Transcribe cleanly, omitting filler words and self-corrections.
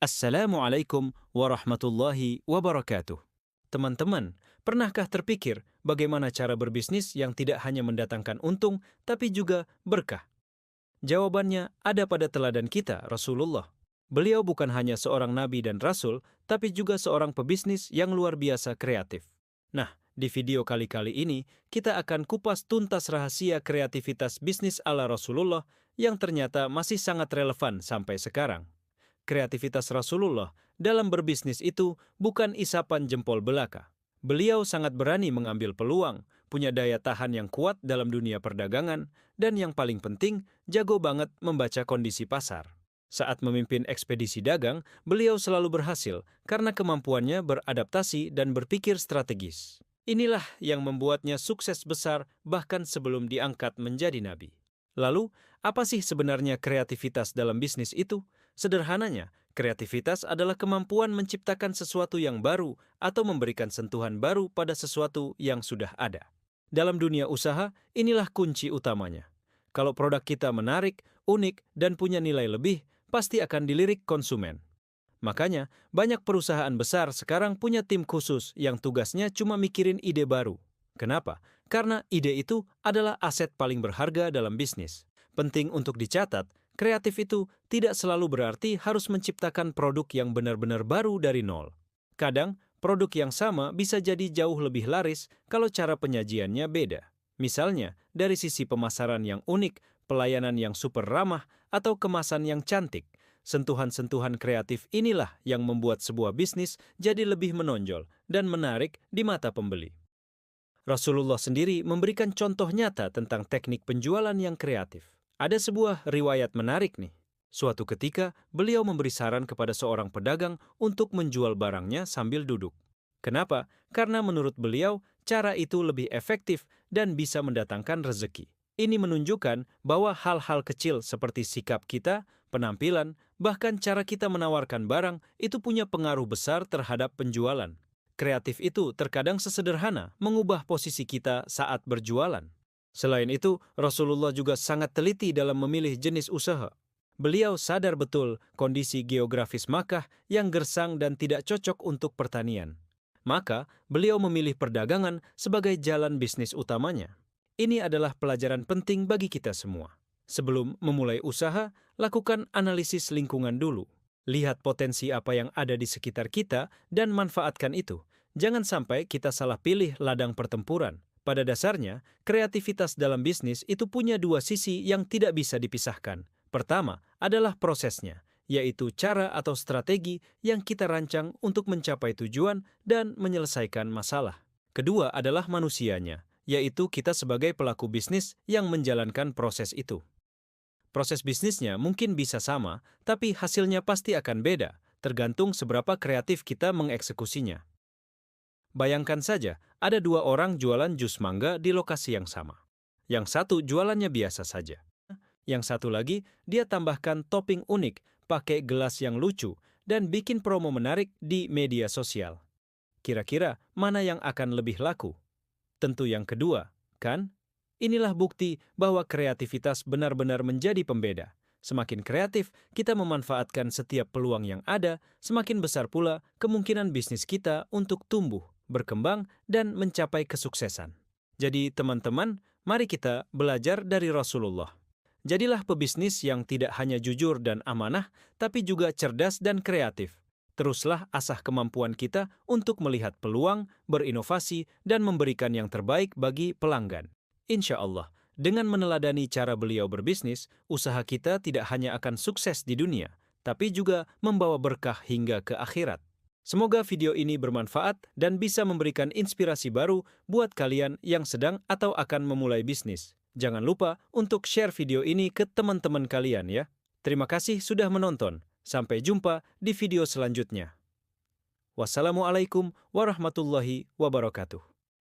Assalamualaikum warahmatullahi wabarakatuh. Teman-teman, pernahkah terpikir bagaimana cara berbisnis yang tidak hanya mendatangkan untung, tapi juga berkah? Jawabannya ada pada teladan kita, Rasulullah. Beliau bukan hanya seorang nabi dan rasul, tapi juga seorang pebisnis yang luar biasa kreatif. Nah, di video kali-kali ini, kita akan kupas tuntas rahasia kreativitas bisnis ala Rasulullah yang ternyata masih sangat relevan sampai sekarang. Kreativitas Rasulullah dalam berbisnis itu bukan isapan jempol belaka. Beliau sangat berani mengambil peluang, punya daya tahan yang kuat dalam dunia perdagangan, dan yang paling penting, jago banget membaca kondisi pasar. Saat memimpin ekspedisi dagang, beliau selalu berhasil karena kemampuannya beradaptasi dan berpikir strategis. Inilah yang membuatnya sukses besar bahkan sebelum diangkat menjadi nabi. Lalu, apa sih sebenarnya kreativitas dalam bisnis itu? Sederhananya, kreativitas adalah kemampuan menciptakan sesuatu yang baru atau memberikan sentuhan baru pada sesuatu yang sudah ada. Dalam dunia usaha, inilah kunci utamanya. Kalau produk kita menarik, unik, dan punya nilai lebih, pasti akan dilirik konsumen. Makanya, banyak perusahaan besar sekarang punya tim khusus yang tugasnya cuma mikirin ide baru. Kenapa? Karena ide itu adalah aset paling berharga dalam bisnis. Penting untuk dicatat, kreatif itu tidak selalu berarti harus menciptakan produk yang benar-benar baru dari nol. Kadang, produk yang sama bisa jadi jauh lebih laris kalau cara penyajiannya beda. Misalnya, dari sisi pemasaran yang unik, pelayanan yang super ramah, atau kemasan yang cantik. Sentuhan-sentuhan kreatif inilah yang membuat sebuah bisnis jadi lebih menonjol dan menarik di mata pembeli. Rasulullah sendiri memberikan contoh nyata tentang teknik penjualan yang kreatif. Ada sebuah riwayat menarik nih. Suatu ketika, beliau memberi saran kepada seorang pedagang untuk menjual barangnya sambil duduk. Kenapa? Karena menurut beliau, cara itu lebih efektif dan bisa mendatangkan rezeki. Ini menunjukkan bahwa hal-hal kecil seperti sikap kita, penampilan, bahkan cara kita menawarkan barang itu punya pengaruh besar terhadap penjualan. Kreatif itu terkadang sesederhana mengubah posisi kita saat berjualan. Selain itu, Rasulullah juga sangat teliti dalam memilih jenis usaha. Beliau sadar betul kondisi geografis Makkah yang gersang dan tidak cocok untuk pertanian. Maka, beliau memilih perdagangan sebagai jalan bisnis utamanya. Ini adalah pelajaran penting bagi kita semua. Sebelum memulai usaha, lakukan analisis lingkungan dulu. Lihat potensi apa yang ada di sekitar kita dan manfaatkan itu. Jangan sampai kita salah pilih ladang pertempuran. Pada dasarnya, kreativitas dalam bisnis itu punya dua sisi yang tidak bisa dipisahkan. Pertama adalah prosesnya, yaitu cara atau strategi yang kita rancang untuk mencapai tujuan dan menyelesaikan masalah. Kedua adalah manusianya, yaitu kita sebagai pelaku bisnis yang menjalankan proses itu. Proses bisnisnya mungkin bisa sama, tapi hasilnya pasti akan beda, tergantung seberapa kreatif kita mengeksekusinya. Bayangkan saja, ada dua orang jualan jus mangga di lokasi yang sama. Yang satu jualannya biasa saja. Yang satu lagi, dia tambahkan topping unik, pakai gelas yang lucu, dan bikin promo menarik di media sosial. Kira-kira mana yang akan lebih laku? Tentu yang kedua, kan? Inilah bukti bahwa kreativitas benar-benar menjadi pembeda. Semakin kreatif kita memanfaatkan setiap peluang yang ada, semakin besar pula kemungkinan bisnis kita untuk tumbuh, berkembang, dan mencapai kesuksesan. Jadi teman-teman, mari kita belajar dari Rasulullah. Jadilah pebisnis yang tidak hanya jujur dan amanah, tapi juga cerdas dan kreatif. Teruslah asah kemampuan kita untuk melihat peluang, berinovasi, dan memberikan yang terbaik bagi pelanggan. Insya Allah, dengan meneladani cara beliau berbisnis, usaha kita tidak hanya akan sukses di dunia, tapi juga membawa berkah hingga ke akhirat. Semoga video ini bermanfaat dan bisa memberikan inspirasi baru buat kalian yang sedang atau akan memulai bisnis. Jangan lupa untuk share video ini ke teman-teman kalian ya. Terima kasih sudah menonton. Sampai jumpa di video selanjutnya. Wassalamualaikum warahmatullahi wabarakatuh.